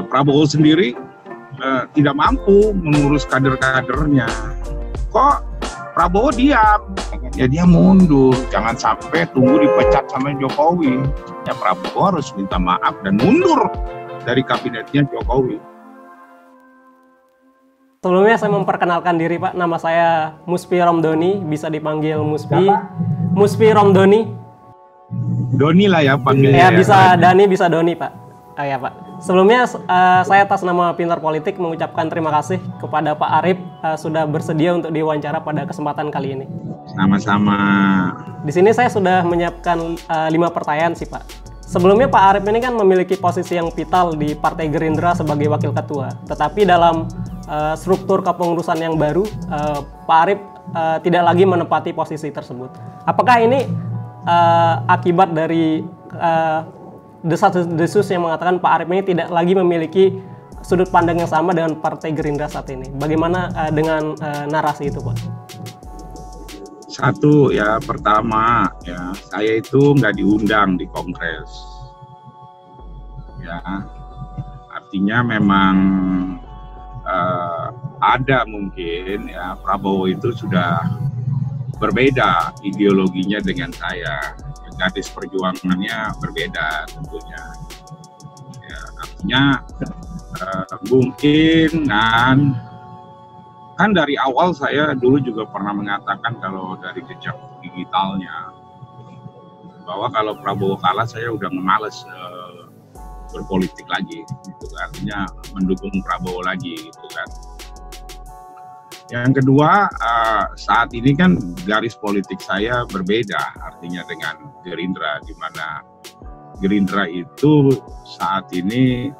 Prabowo sendiri tidak mampu mengurus kader-kadernya. Kok Prabowo diam? Ya dia mundur, jangan sampai tunggu dipecat sama Jokowi. Ya Prabowo harus minta maaf dan mundur dari kabinetnya Jokowi. Sebelumnya saya memperkenalkan diri Pak, nama saya Musfi Romdoni, bisa dipanggil Musfi. Musfi Romdoni. Doni lah ya panggilnya. Ya bisa Dani, bisa Doni Pak. Ya Pak. Sebelumnya saya atas nama Pintar Politik mengucapkan terima kasih kepada Pak Arif sudah bersedia untuk diwawancara pada kesempatan kali ini. Sama-sama. Di sini saya sudah menyiapkan 5 pertanyaan sih Pak. Sebelumnya Pak Arif ini kan memiliki posisi yang vital di Partai Gerindra sebagai wakil ketua. Tetapi dalam struktur kepengurusan yang baru, Pak Arif tidak lagi menempati posisi tersebut. Apakah ini akibat dari desas-desus yang mengatakan Pak Arif ini tidak lagi memiliki sudut pandang yang sama dengan Partai Gerindra saat ini? Bagaimana dengan narasi itu Pak? Satu ya, pertama ya, saya itu nggak diundang di Kongres. Ya, artinya memang ada mungkin ya Prabowo itu sudah berbeda ideologinya dengan saya. Garis perjuangannya berbeda tentunya. Ya, artinya mungkin kan dari awal saya dulu juga pernah mengatakan kalau dari jejak digitalnya bahwa kalau Prabowo kalah saya udah males berpolitik lagi, gitu kan. Artinya mendukung Prabowo lagi, gitu kan. Yang kedua, saat ini kan garis politik saya berbeda, artinya dengan Gerindra, di mana Gerindra itu saat ini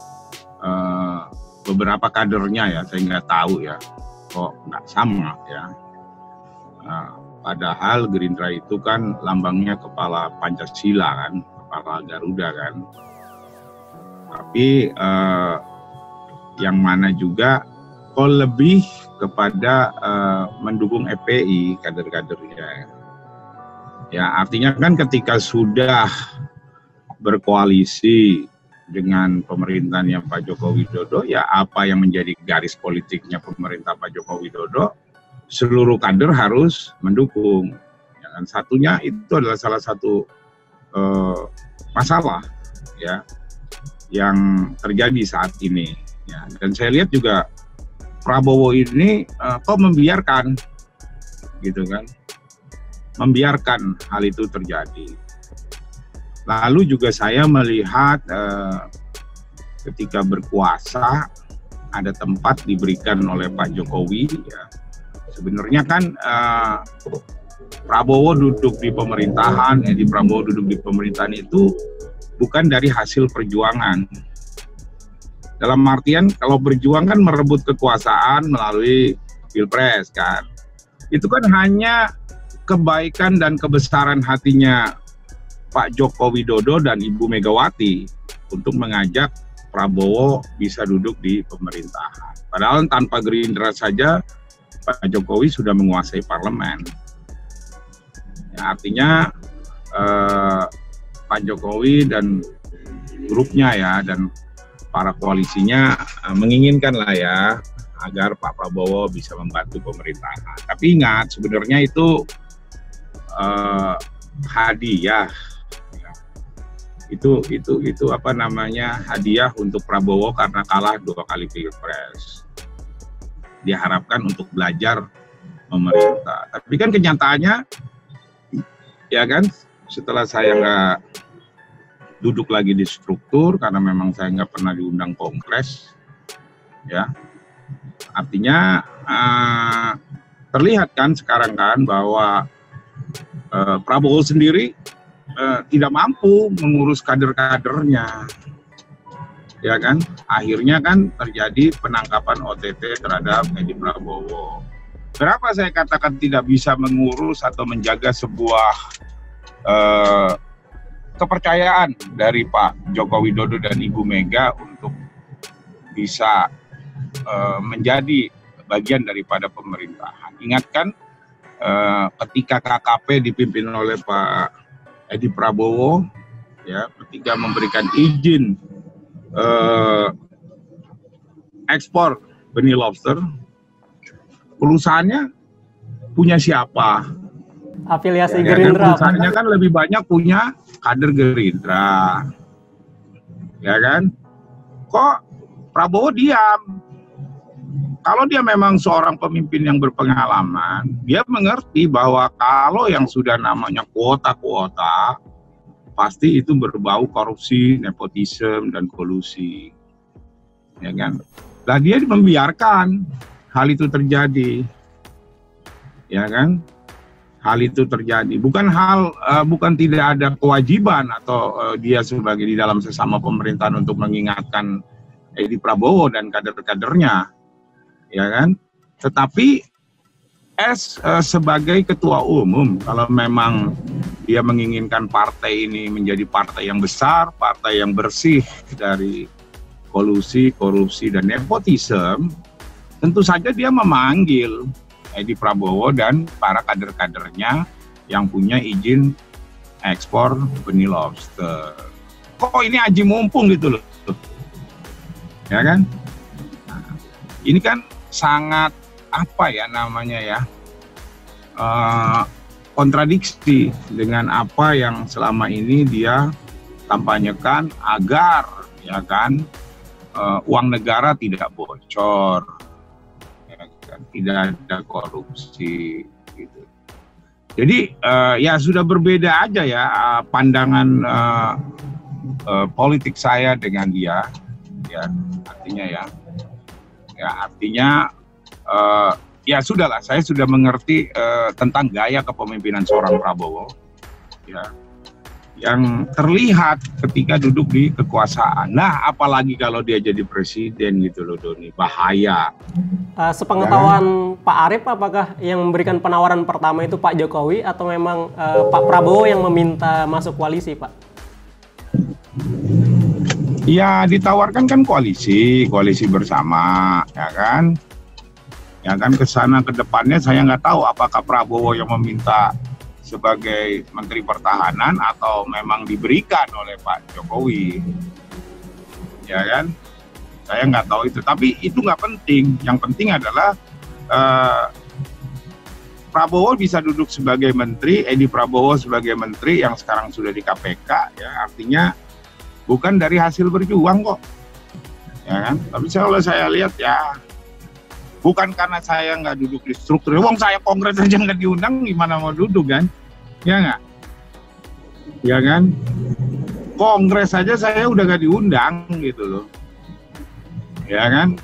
beberapa kadernya ya, saya nggak tahu ya, kok nggak sama ya. Padahal Gerindra itu kan lambangnya kepala Pancasila kan, kepala Garuda kan. Tapi yang mana juga kok lebih kepada mendukung FPI kader-kadernya. Ya artinya kan ketika sudah berkoalisi dengan pemerintahannya Pak Joko Widodo, ya apa yang menjadi garis politiknya pemerintah Pak Joko Widodo, seluruh kader harus mendukung. Ya, dan satunya itu adalah salah satu masalah ya yang terjadi saat ini. Ya, dan saya lihat juga Prabowo ini kok membiarkan, gitu kan, membiarkan hal itu terjadi. Lalu juga saya melihat ketika berkuasa ada tempat diberikan oleh Pak Jokowi. Ya, sebenarnya kan Prabowo duduk di pemerintahan, Edi Prabowo duduk di pemerintahan itu bukan dari hasil perjuangan. Dalam artian kalau berjuang kan merebut kekuasaan melalui pilpres kan. Itu kan hanya kebaikan dan kebesaran hatinya Pak Joko Widodo dan Ibu Megawati untuk mengajak Prabowo bisa duduk di pemerintahan. Padahal tanpa Gerindra saja Pak Jokowi sudah menguasai parlemen. Ya, artinya Pak Jokowi dan grupnya ya dan para koalisinya menginginkan lah ya agar Pak Prabowo bisa membantu pemerintahan. Tapi ingat sebenarnya itu hadiah. Itu apa namanya, hadiah untuk Prabowo karena kalah 2 kali pilpres. Diharapkan untuk belajar memerintah. Tapi kan kenyataannya ya kan setelah saya nggak duduk lagi di struktur karena memang saya nggak pernah diundang Kongres, ya artinya terlihat kan sekarang kan bahwa Prabowo sendiri tidak mampu mengurus kader-kadernya, ya kan. Akhirnya kan terjadi penangkapan OTT terhadap Edi Prabowo. Kenapa saya katakan tidak bisa mengurus atau menjaga sebuah kepercayaan dari Pak Joko Widodo dan Ibu Mega untuk bisa menjadi bagian daripada pemerintahan. Ingatkan ketika KKP dipimpin oleh Pak Edi Prabowo, ya ketika memberikan izin ekspor benih lobster, perusahaannya punya siapa? Afiliasi Ya kan, Gerindra. perusahaannya kan lebih banyak punya kader Gerindra. Ya kan? Kok Prabowo diam? Kalau dia memang seorang pemimpin yang berpengalaman, dia mengerti bahwa kalau yang sudah namanya kuota-kuota, pasti itu berbau korupsi, nepotisme, dan kolusi. Ya kan? Nah, dia membiarkan hal itu terjadi. Ya kan? Hal itu terjadi. Bukan tidak ada kewajiban atau dia sebagai di dalam sesama pemerintahan untuk mengingatkan Edi Prabowo dan kader-kadernya. Ya kan, tetapi sebagai ketua umum, kalau memang dia menginginkan partai ini menjadi partai yang besar, partai yang bersih dari kolusi, korupsi, dan nepotisme, tentu saja dia memanggil Edi Prabowo dan para kader-kadernya yang punya izin ekspor benih lobster. Kok ini aji mumpung gitu loh, ya kan? Nah, ini kan sangat kontradiksi dengan apa yang selama ini dia kampanyekan agar ya kan uang negara tidak bocor, ya kan, tidak ada korupsi gitu. Jadi ya sudah berbeda aja ya pandangan politik saya dengan dia, ya artinya ya sudahlah, saya sudah mengerti tentang gaya kepemimpinan seorang Prabowo, ya, yang terlihat ketika duduk di kekuasaan. Nah, apalagi kalau dia jadi presiden gitu loh, Doni, bahaya. Sepengetahuan Pak Arief, apakah yang memberikan penawaran pertama itu Pak Jokowi atau memang Pak Prabowo yang meminta masuk koalisi, Pak? Ya, ditawarkan kan koalisi bersama, ya kan? Ya kan, kesana ke depannya saya nggak tahu apakah Prabowo yang meminta sebagai Menteri Pertahanan atau memang diberikan oleh Pak Jokowi, ya kan? Saya nggak tahu itu, tapi itu nggak penting. Yang penting adalah Prabowo bisa duduk sebagai menteri, Edi Prabowo sebagai menteri yang sekarang sudah di KPK, ya artinya bukan dari hasil berjuang kok, ya kan? Tapi kalau saya lihat ya, bukan karena saya nggak duduk di struktur. Wong saya kongres aja nggak diundang, gimana mau duduk kan? Ya nggak? Ya kan? Kongres saja saya udah nggak diundang gitu loh. Ya kan?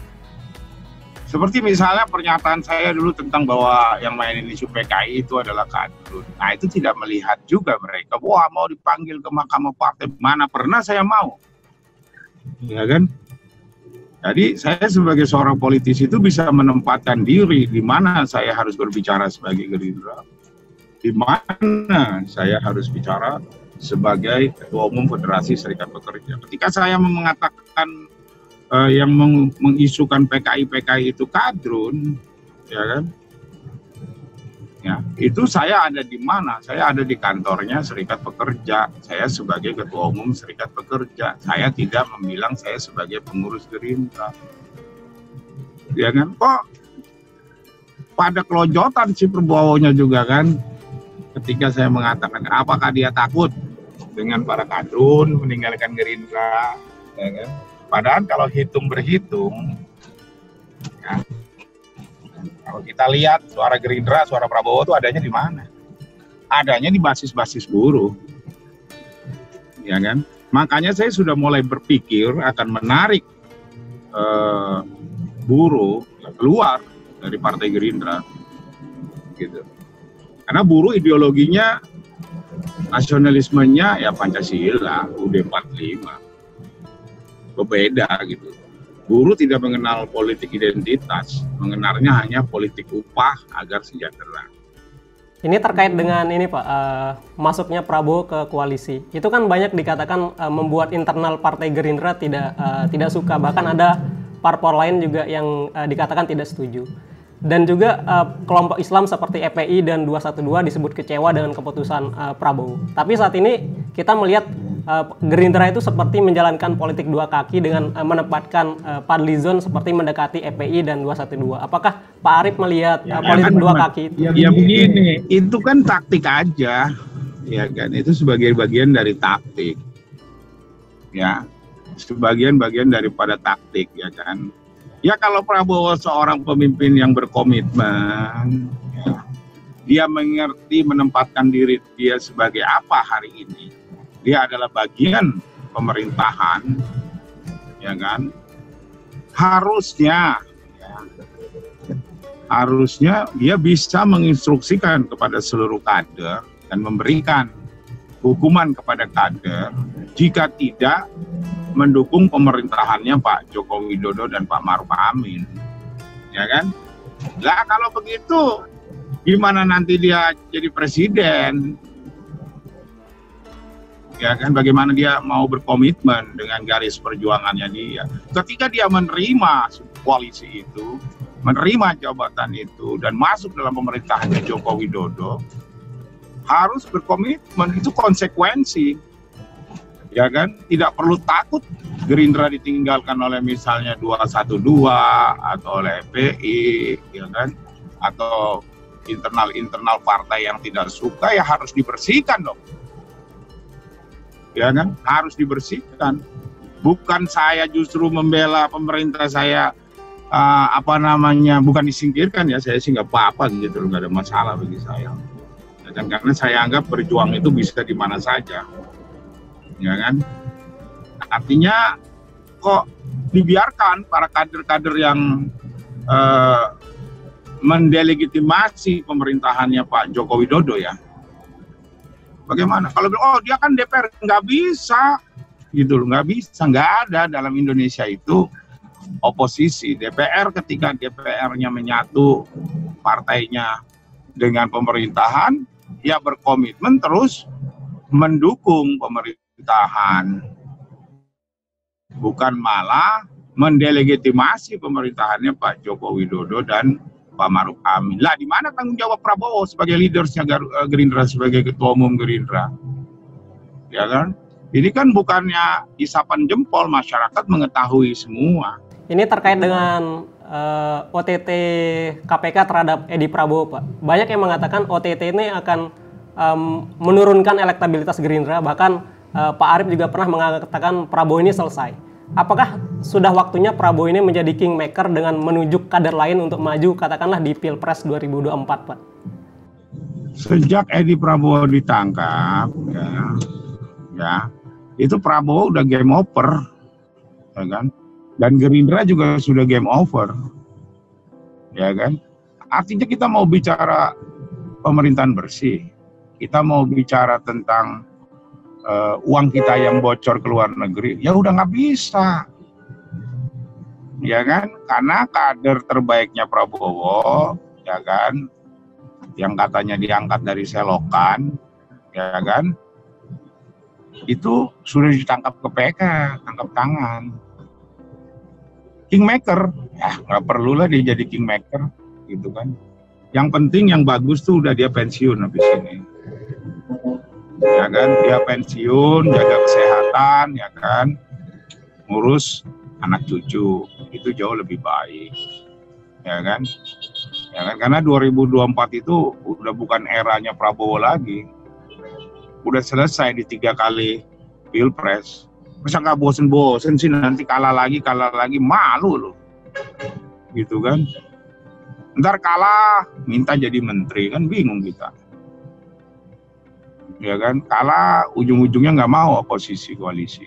Seperti misalnya pernyataan saya dulu tentang bahwa yang main ini PKI itu adalah kadrun. Nah, itu tidak melihat juga mereka. Wah, mau dipanggil ke Mahkamah Partai, mana pernah saya mau. Ya kan? Jadi saya sebagai seorang politisi itu bisa menempatkan diri di mana saya harus berbicara sebagai Gerindra, di mana saya harus bicara sebagai Ketua Umum Federasi Serikat Pekerja. Ketika saya mengatakan yang mengisukan PKI itu kadrun, ya kan? Ya, itu saya ada di mana? Saya ada di kantornya Serikat Pekerja. Saya sebagai Ketua Umum Serikat Pekerja. Saya tidak membilang saya sebagai pengurus Gerindra. Ya kan? Kok pada kelojotan si Prabowo-nya juga kan? Ketika saya mengatakan, apakah dia takut dengan para kadrun meninggalkan Gerindra? Ya kan? Padahal kalau berhitung, ya, kalau kita lihat suara Gerindra, suara Prabowo itu adanya di mana? Adanya di basis-basis buruh, ya kan? Makanya saya sudah mulai berpikir akan menarik buruh keluar dari Partai Gerindra, gitu. Karena buruh ideologinya, nasionalismenya ya Pancasila, UUD 45. Berbeda gitu. Buruh tidak mengenal politik identitas, mengenalnya hanya politik upah agar sejahtera. Ini terkait dengan ini Pak, masuknya Prabowo ke koalisi. Itu kan banyak dikatakan membuat internal Partai Gerindra tidak suka, bahkan ada parpol lain juga yang dikatakan tidak setuju. Dan juga kelompok Islam seperti EPI dan 212 disebut kecewa dengan keputusan Prabowo. Tapi saat ini kita melihat Gerindra itu seperti menjalankan politik dua kaki dengan menempatkan Fadlizon seperti mendekati FPI dan 212. Apakah Pak Arief melihat politik dua kaki itu? Ya begini, itu kan taktik aja, ya kan? Itu sebagai bagian dari taktik, ya, sebagian daripada taktik, ya kan? Ya kalau Prabowo seorang pemimpin yang berkomitmen, ya, dia mengerti menempatkan diri dia sebagai apa hari ini. Dia adalah bagian pemerintahan, ya kan? Harusnya dia bisa menginstruksikan kepada seluruh kader dan memberikan hukuman kepada kader jika tidak mendukung pemerintahannya Pak Joko Widodo dan Pak Maruf Amin, ya kan? Lah kalau begitu, gimana nanti dia jadi presiden? Ya kan, bagaimana dia mau berkomitmen dengan garis perjuangannya dia ketika dia menerima koalisi itu, menerima jabatan itu dan masuk dalam pemerintahannya Joko Widodo, harus berkomitmen. Itu konsekuensi, ya kan? Tidak perlu takut Gerindra ditinggalkan oleh misalnya 212 atau oleh FPI, ya kan, atau internal partai yang tidak suka, ya harus dibersihkan dong. Ya kan, harus dibersihkan. Bukan saya justru membela pemerintah saya, bukan disingkirkan ya, saya sih nggak apa-apa gitu, nggak ada masalah bagi saya. Ya kan, karena saya anggap berjuang itu bisa di mana saja, ya kan. Artinya kok dibiarkan para kader-kader yang mendelegitimasi pemerintahannya Pak Joko Widodo ya. Bagaimana? Kalau dia kan DPR, nggak bisa, gitu loh, nggak bisa, nggak ada dalam Indonesia itu oposisi. DPR ketika DPR-nya menyatu partainya dengan pemerintahan, ya berkomitmen terus mendukung pemerintahan, bukan malah mendelegitimasi pemerintahannya Pak Joko Widodo dan Pak Maruf Amin. Lah di mana tanggung jawab Prabowo sebagai leadersnya Gerindra, sebagai ketua umum Gerindra? Ya kan? Ini kan bukannya isapan jempol, masyarakat mengetahui semua. Ini terkait dengan OTT KPK terhadap Edi Prabowo, Pak. Banyak yang mengatakan OTT ini akan menurunkan elektabilitas Gerindra, bahkan Pak Arief juga pernah mengatakan Prabowo ini selesai. Apakah sudah waktunya Prabowo ini menjadi kingmaker dengan menunjuk kader lain untuk maju katakanlah di Pilpres 2024, Pak? Sejak Edi Prabowo ditangkap, ya, itu Prabowo udah game over, ya kan? Dan Gerindra juga sudah game over, ya kan? Artinya kita mau bicara pemerintahan bersih, kita mau bicara tentang uang kita yang bocor ke luar negeri, ya udah nggak bisa, ya kan? Karena kader terbaiknya Prabowo, ya kan, yang katanya diangkat dari selokan, ya kan, itu sudah ditangkap KPK, tangkap tangan. Kingmaker, ya nggak perlulah dia jadi kingmaker, gitu kan? Yang penting yang bagus tuh udah dia pensiun habis ini. Ya kan, dia pensiun, jaga kesehatan, ya kan, ngurus anak cucu, itu jauh lebih baik, ya kan, karena 2024 itu udah bukan eranya Prabowo lagi, udah selesai di 3 kali Pilpres, masa nggak bosen-bosen sih nanti kalah lagi, malu loh, gitu kan, ntar kalah minta jadi menteri, kan bingung kita. Ya kan, kalah ujung-ujungnya nggak mau oposisi koalisi.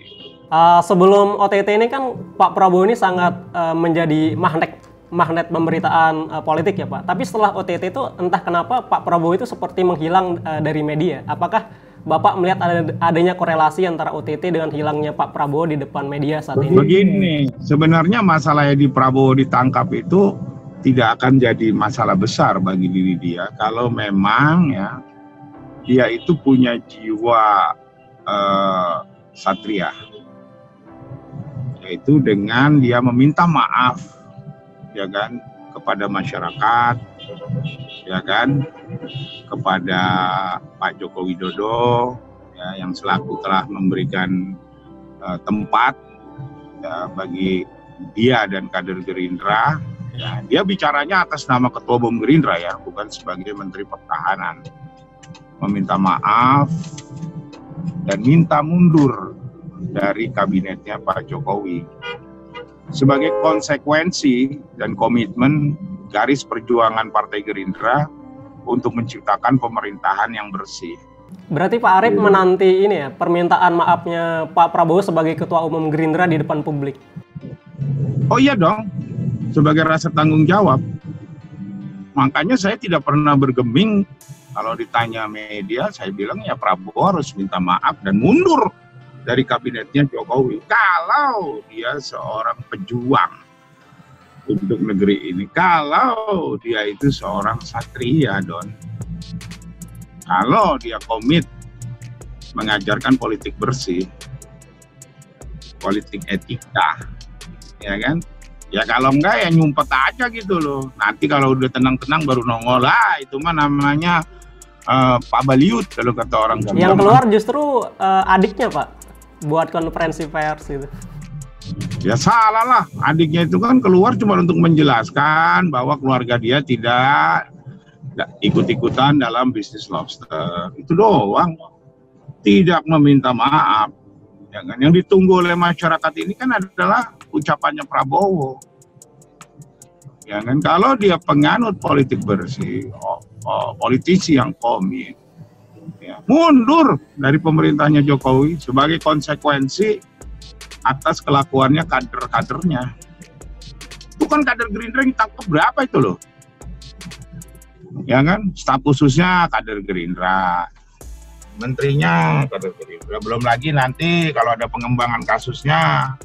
Sebelum OTT ini kan Pak Prabowo ini sangat menjadi magnet pemberitaan politik ya Pak. Tapi setelah OTT itu entah kenapa Pak Prabowo itu seperti menghilang dari media. Apakah Bapak melihat adanya korelasi antara OTT dengan hilangnya Pak Prabowo di depan media saat ini? Begini, sebenarnya masalah di Prabowo ditangkap itu tidak akan jadi masalah besar bagi diri dia kalau memang ya dia itu punya jiwa satria, yaitu dengan dia meminta maaf, ya kan, kepada masyarakat, ya kan, kepada Pak Joko Widodo, ya, yang selaku telah memberikan tempat ya, bagi dia dan kader Gerindra. Ya, dia bicaranya atas nama Ketua Umum Gerindra ya, bukan sebagai Menteri Pertahanan. Meminta maaf dan minta mundur dari kabinetnya Pak Jokowi. Sebagai konsekuensi dan komitmen garis perjuangan Partai Gerindra untuk menciptakan pemerintahan yang bersih. Berarti Pak Arief menanti ini ya, permintaan maafnya Pak Prabowo sebagai Ketua Umum Gerindra di depan publik. Oh iya dong, sebagai rasa tanggung jawab. Makanya saya tidak pernah bergeming kalau ditanya media, saya bilang ya Prabowo harus minta maaf dan mundur dari kabinetnya Jokowi. Kalau dia seorang pejuang untuk negeri ini, kalau dia itu seorang satria, Don. Kalau dia komit mengajarkan politik bersih, politik etika, ya kan? Ya kalau enggak ya nyumpet aja gitu loh. Nanti kalau udah tenang-tenang baru nongol lah. Itu mah namanya Pak Baliut kalau kata orang Jawa. Yang keluar justru adiknya Pak, buat konferensi pers gitu. Ya salah lah. Adiknya itu kan keluar cuma untuk menjelaskan bahwa keluarga dia tidak ikut-ikutan dalam bisnis lobster. Itu doang. Tidak meminta maaf. Ya kan? Yang ditunggu oleh masyarakat ini kan adalah ucapannya Prabowo. Ya kan, kalau dia penganut politik bersih, politisi yang komit, ya, mundur dari pemerintahnya Jokowi sebagai konsekuensi atas kelakuannya kader-kadernya. Itu kan kader Gerindra yang ditangkap berapa itu loh? Ya kan, staf khususnya kader Gerindra, menterinya kader Gerindra, belum lagi nanti kalau ada pengembangan kasusnya,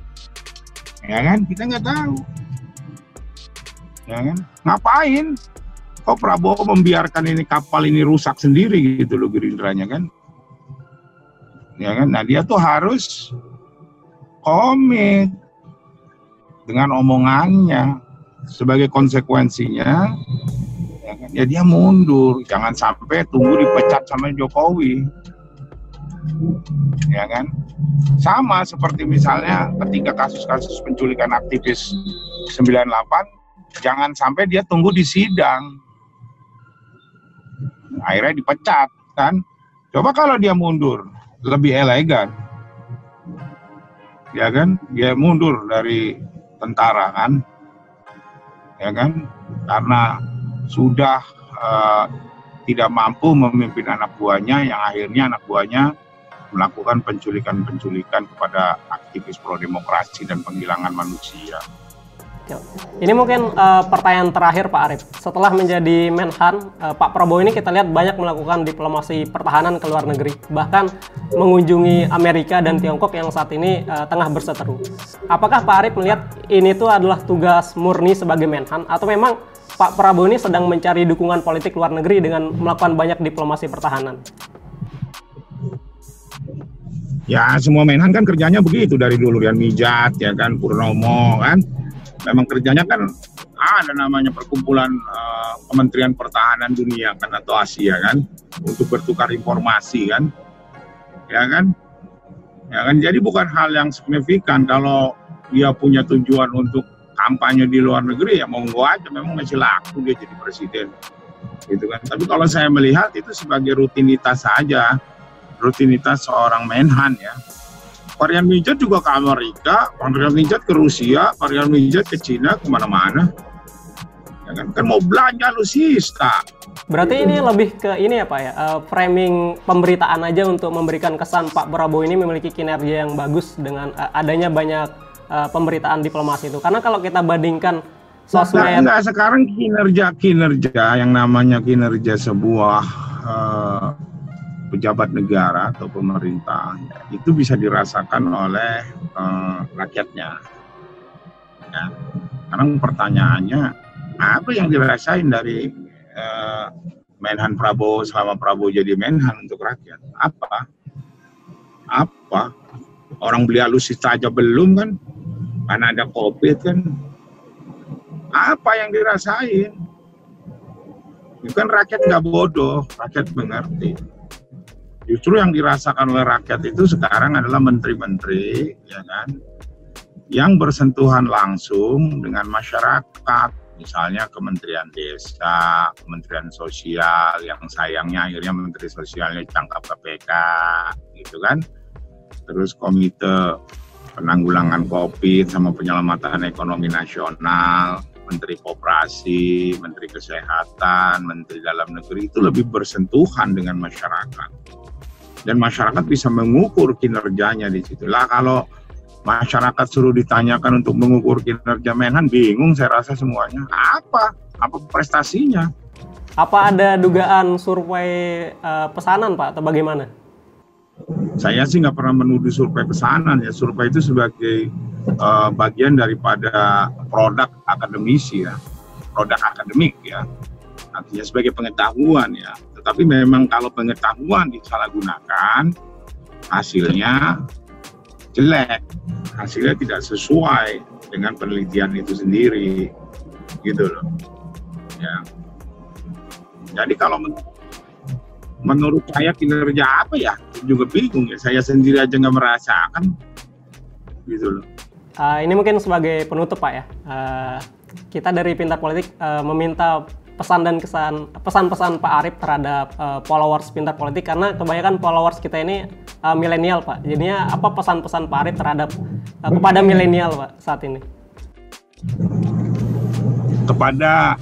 ya kan, kita nggak tahu, ya kan, ngapain kok Prabowo membiarkan ini kapal ini rusak sendiri gitu loh Gerindranya kan, ya kan, nah dia tuh harus komit dengan omongannya, sebagai konsekuensinya ya dia mundur, jangan sampai tunggu dipecat sama Jokowi, ya kan? Sama seperti misalnya ketika kasus-kasus penculikan aktivis 98, jangan sampai dia tunggu di sidang, akhirnya dipecat kan? Coba kalau dia mundur, lebih elegan, ya kan? Dia mundur dari tentara kan, ya kan? Karena sudah tidak mampu memimpin anak buahnya, yang akhirnya anak buahnya melakukan penculikan-penculikan kepada aktivis pro-demokrasi dan penghilangan manusia. Ini mungkin pertanyaan terakhir Pak Arief. Setelah menjadi Menhan, Pak Prabowo ini kita lihat banyak melakukan diplomasi pertahanan ke luar negeri, bahkan mengunjungi Amerika dan Tiongkok yang saat ini tengah berseteru. Apakah Pak Arief melihat ini tuh adalah tugas murni sebagai Menhan, atau memang Pak Prabowo ini sedang mencari dukungan politik luar negeri dengan melakukan banyak diplomasi pertahanan? Ya semua Menhan kan kerjanya begitu dari dulu, Rian Mijat, ya kan, Purnomo kan, memang kerjanya kan ada namanya perkumpulan Kementerian Pertahanan Dunia kan atau Asia kan, untuk bertukar informasi kan, ya kan, jadi bukan hal yang signifikan kalau dia punya tujuan untuk kampanye di luar negeri, ya monggo aja, memang masih laku dia jadi presiden, gitu kan. Tapi kalau saya melihat itu sebagai rutinitas saja, rutinitas seorang Menhan ya. Pak Rian Mijat juga ke Amerika, Pak Rian Mijat ke Rusia, Pak Rian Mijat ke Cina, kemana-mana, ya kan mau belanja alutsista. Berarti ini lebih ke ini ya Pak ya, framing pemberitaan aja untuk memberikan kesan Pak Prabowo ini memiliki kinerja yang bagus dengan adanya banyak pemberitaan diplomasi itu. Karena kalau kita bandingkan sosmed, enggak, sekarang kinerja yang namanya kinerja sebuah pejabat negara atau pemerintah itu bisa dirasakan oleh rakyatnya. Ya. Sekarang pertanyaannya, apa yang dirasain dari Menhan Prabowo selama Prabowo jadi Menhan untuk rakyat? Apa? Orang beli alutsista aja belum kan? Karena ada COVID kan? Apa yang dirasain? Itu kan rakyat nggak bodoh, rakyat mengerti. Justru yang dirasakan oleh rakyat itu sekarang adalah menteri-menteri, ya kan, yang bersentuhan langsung dengan masyarakat. Misalnya Kementerian Desa, Kementerian Sosial, yang sayangnya akhirnya Menteri Sosialnya ditangkap KPK, gitu kan. Terus Komite Penanggulangan COVID sama Penyelamatan Ekonomi Nasional, Menteri Koperasi, Menteri Kesehatan, Menteri Dalam Negeri itu lebih bersentuhan dengan masyarakat. Dan masyarakat bisa mengukur kinerjanya di situ. Lah kalau masyarakat suruh ditanyakan untuk mengukur kinerja Menhan, bingung saya rasa semuanya. Apa prestasinya? Apa ada dugaan survei pesanan, Pak, atau bagaimana? Saya sih nggak pernah menuduh survei pesanan ya. Survei itu sebagai bagian daripada produk akademisi ya, produk akademik ya. Artinya sebagai pengetahuan ya. Tetapi memang kalau pengetahuan disalahgunakan, hasilnya jelek, hasilnya tidak sesuai dengan penelitian itu sendiri, gitu loh. Ya. Jadi kalau menurut saya kinerja apa ya, juga bingung ya. Saya sendiri aja nggak merasakan, gitu loh. Ini mungkin sebagai penutup, Pak ya. Kita dari Pintar Politik meminta pesan dan pesan-pesan Pak Arief terhadap followers Pintar Politik, karena kebanyakan followers kita ini milenial, Pak. Jadinya apa pesan-pesan Pak Arief terhadap kepada milenial, Pak, saat ini? Kepada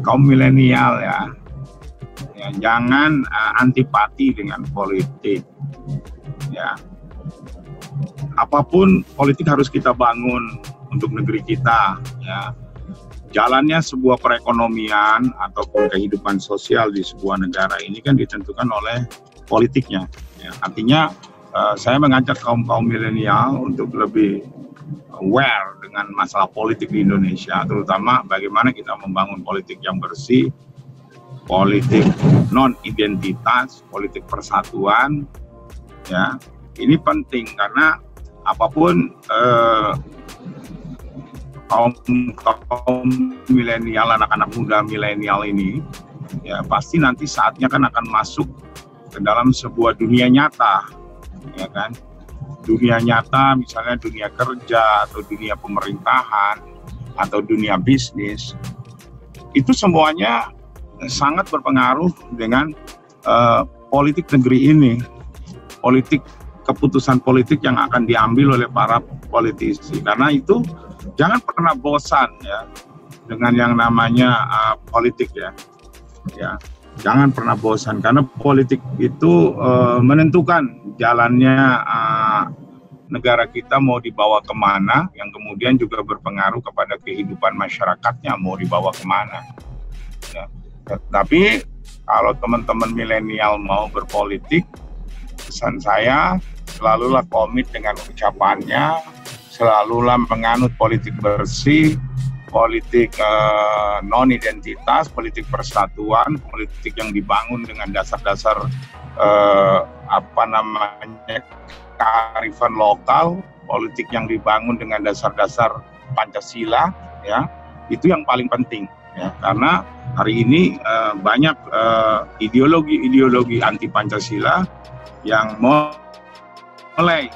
kaum milenial ya, jangan antipati dengan politik. Ya, apapun politik harus kita bangun untuk negeri kita. Ya. Jalannya sebuah perekonomian ataupun kehidupan sosial di sebuah negara ini kan ditentukan oleh politiknya. Ya, artinya saya mengajak kaum milenial untuk lebih aware dengan masalah politik di Indonesia, terutama bagaimana kita membangun politik yang bersih, politik non-identitas, politik persatuan. Ya, ini penting karena apapun kaum milenial, anak-anak muda milenial ini ya pasti nanti saatnya kan akan masuk ke dalam sebuah dunia nyata, ya kan, dunia nyata misalnya dunia kerja atau dunia pemerintahan atau dunia bisnis. Itu semuanya sangat berpengaruh dengan politik negeri ini, politik, keputusan politik yang akan diambil oleh para politisi. Karena itu jangan pernah bosan ya dengan yang namanya politik ya. Ya, jangan pernah bosan karena politik itu menentukan jalannya negara kita mau dibawa kemana, yang kemudian juga berpengaruh kepada kehidupan masyarakatnya mau dibawa kemana. Ya. Tapi kalau teman-teman milenial mau berpolitik, pesan saya selalulah komit dengan ucapannya, selalulah menganut politik bersih, politik non-identitas, politik persatuan, politik yang dibangun dengan dasar-dasar kearifan lokal, politik yang dibangun dengan dasar-dasar Pancasila, ya, itu yang paling penting, ya, karena hari ini banyak ideologi anti Pancasila yang mulai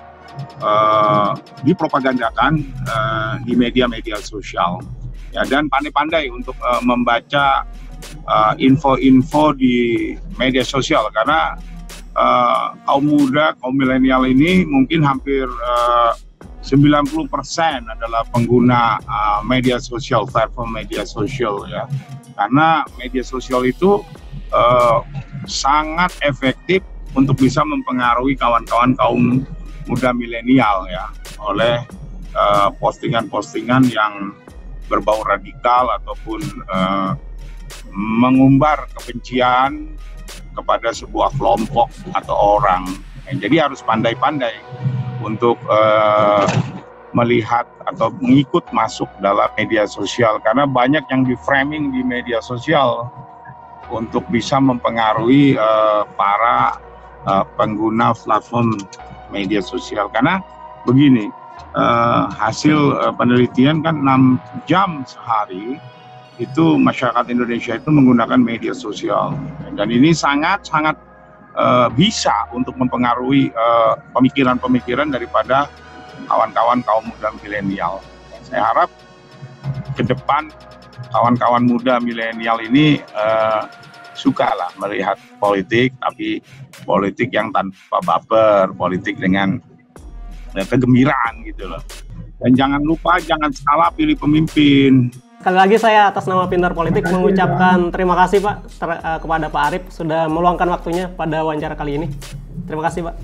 dipropagandakan di media-media sosial, ya, dan pandai-pandai untuk membaca info-info di media sosial karena kaum muda, kaum milenial ini mungkin hampir 90% adalah pengguna media sosial, platform media sosial ya. Karena media sosial itu sangat efektif untuk bisa mempengaruhi kawan-kawan kaum muda milenial ya, oleh postingan-postingan yang berbau radikal ataupun mengumbar kebencian kepada sebuah kelompok atau orang. Jadi harus pandai-pandai untuk melihat atau mengikut masuk dalam media sosial karena banyak yang di-framing di media sosial untuk bisa mempengaruhi para pengguna platform media sosial. Karena begini, hasil penelitian kan 6 jam sehari itu masyarakat Indonesia itu menggunakan media sosial, dan ini sangat bisa untuk mempengaruhi pemikiran-pemikiran daripada kawan-kawan kaum muda milenial. Saya harap ke depan kawan-kawan muda milenial ini sukalah melihat politik, tapi politik yang tanpa baper, politik dengan kegembiraan gitu loh. Dan jangan lupa, jangan salah pilih pemimpin. Sekali lagi saya atas nama Pintar Politik mengucapkan terima kasih Pak kepada Pak Arif sudah meluangkan waktunya pada wawancara kali ini. Terima kasih Pak.